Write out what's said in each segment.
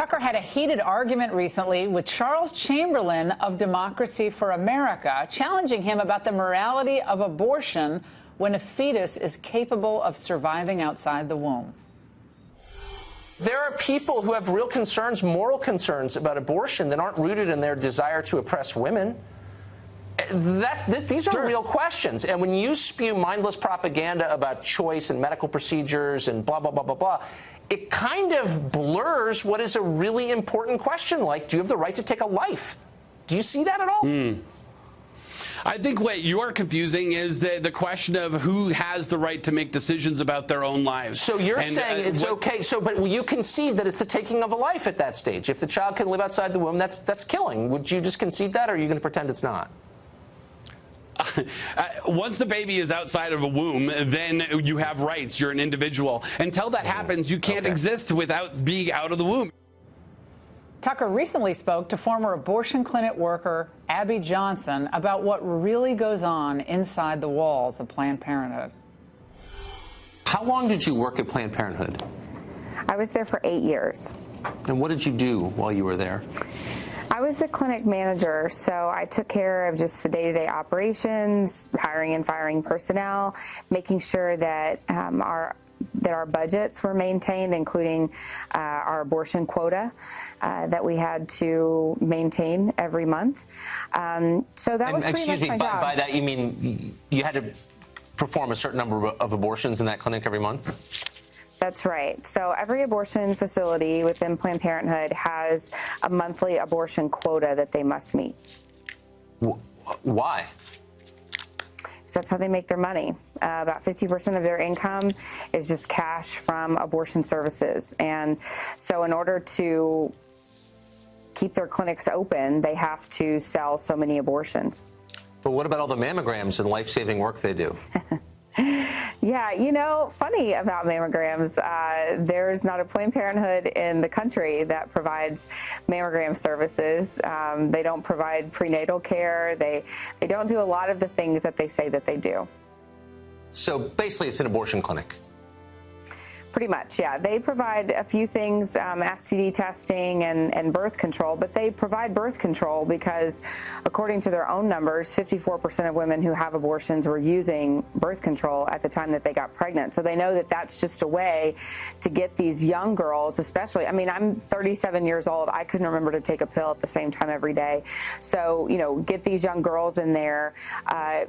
Tucker had a heated argument recently with Charles Chamberlain of Democracy for America, challenging him about the morality of abortion when a fetus is capable of surviving outside the womb. There are people who have real concerns, moral concerns about abortion that aren't rooted in their desire to oppress women. These are real questions. And when you spew mindless propaganda about choice and medical procedures and blah, blah, blah, blah, blah, it kind of blurs what is a really important question, like, do you have the right to take a life? Do you see that at all? I think what you're confusing is the question of who has the right to make decisions about their own lives. So you're saying it's okay, but you concede that it's the taking of a life at that stage. If the child can live outside the womb, that's killing. Would you just concede that, or are you going to pretend it's not? Once the baby is outside of a womb, then you have rights. You're an individual. Until that happens, you can't exist without being out of the womb. Tucker recently spoke to former abortion clinic worker Abby Johnson about what really goes on inside the walls of Planned Parenthood. How long did you work at Planned Parenthood? I was there for 8 years. And what did you do while you were there? I was the clinic manager, so I took care of just the day-to-day operations, hiring and firing personnel, making sure that our budgets were maintained, including our abortion quota that we had to maintain every month. So that was pretty much my job. By that you mean you had to perform a certain number of abortions in that clinic every month? That's right. So every abortion facility within Planned Parenthood has a monthly abortion quota that they must meet. Why? That's how they make their money. About 50% of their income is just cash from abortion services. And so in order to keep their clinics open, they have to sell so many abortions. But what about all the mammograms and life-saving work they do? Yeah, you know, funny about mammograms, there's not a Planned Parenthood in the country that provides mammogram services. They don't provide prenatal care. They don't do a lot of the things that they say that they do. So basically it's an abortion clinic. Pretty much, yeah. They provide a few things, STD testing and birth control, but they provide birth control because, according to their own numbers, 54% of women who have abortions were using birth control at the time that they got pregnant. So they know that that's just a way to get these young girls, especially, I mean, I'm 37 years old. I couldn't remember to take a pill at the same time every day. So, you know, get these young girls in there,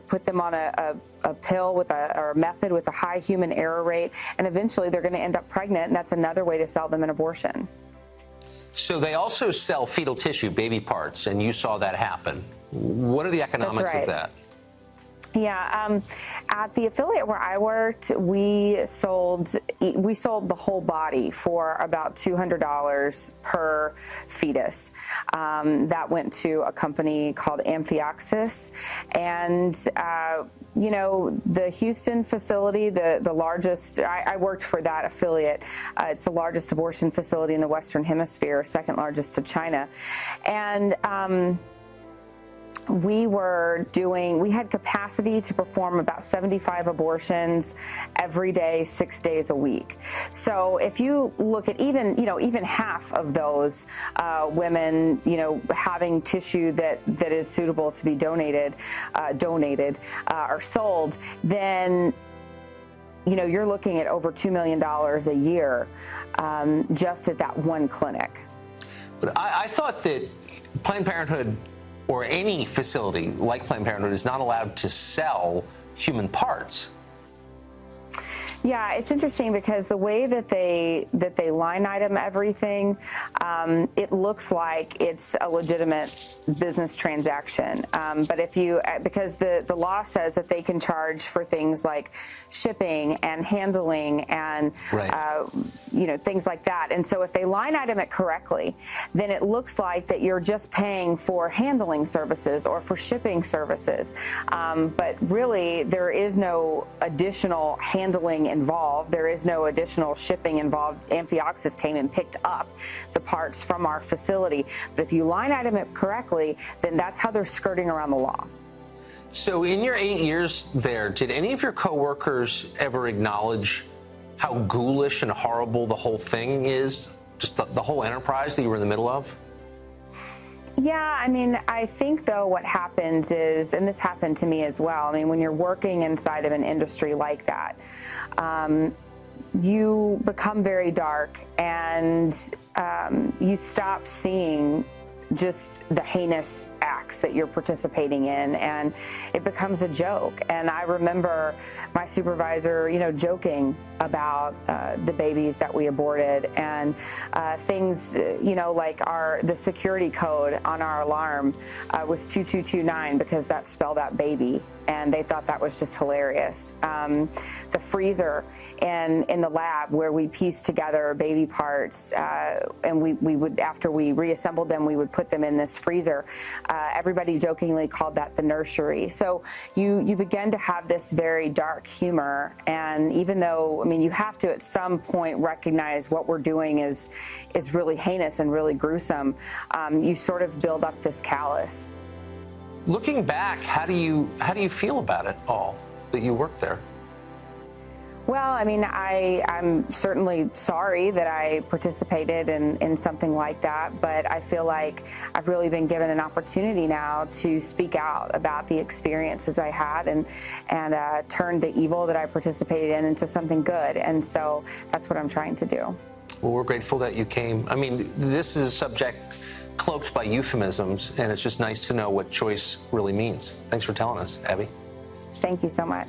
put them on a pill or a method with a high human error rate, and eventually they're going to end up pregnant, and that's another way to sell them an abortion. So they also sell fetal tissue, baby parts, and you saw that happen. What are the economics of that? Yeah, at the affiliate where I worked, we sold the whole body for about $200 per fetus. That went to a company called Amphioxus, and you know, the Houston facility, the largest, I worked for that affiliate. It's the largest abortion facility in the Western Hemisphere, second largest to China, and we had capacity to perform about 75 abortions every day, 6 days a week. So if you look at even half of those women, having tissue that is suitable to be donated or sold, then you're looking at over $2 million a year just at that one clinic. But I thought that Planned Parenthood or any facility like Planned Parenthood is not allowed to sell human parts. Yeah, it's interesting because the way that they line item everything, it looks like it's a legitimate business transaction. But because the law says that they can charge for things like shipping and handling and things like that. And so if they line item it correctly, then it looks like that you're just paying for handling services or for shipping services. But really, there is no additional handling involved. There is no additional shipping involved. Amphioxus came and picked up the parts from our facility. But if you line item it correctly, then that's how they're skirting around the law. So in your 8 years there, did any of your coworkers ever acknowledge how ghoulish and horrible the whole thing is? just the whole enterprise that you were in the middle of? Yeah, I mean, I think, though, what happens is, and this happened to me as well, I mean, when you're working inside of an industry like that, you become very dark, and you stop seeing just the heinous acts that you're participating in, and it becomes a joke. And I remember my supervisor, you know, joking about the babies that we aborted, and things, you know, like the security code on our alarm was 2229 because that spelled out baby, and they thought that was just hilarious. The freezer in the lab where we pieced together baby parts, and we would, after we reassembled them, we would put them in this freezer. Everybody jokingly called that the nursery. So you begin to have this very dark humor, and even though, I mean, you have to at some point recognize what we're doing is really heinous and really gruesome, you sort of build up this callous. Looking back, how do you feel about it all, that you worked there? Well, I mean, I'm certainly sorry that I participated in something like that, but I feel like I've really been given an opportunity now to speak out about the experiences I had and turn the evil that I participated in into something good, and so that's what I'm trying to do. Well, we're grateful that you came. I mean, this is a subject cloaked by euphemisms, and it's just nice to know what choice really means. Thanks for telling us, Abby. Thank you so much.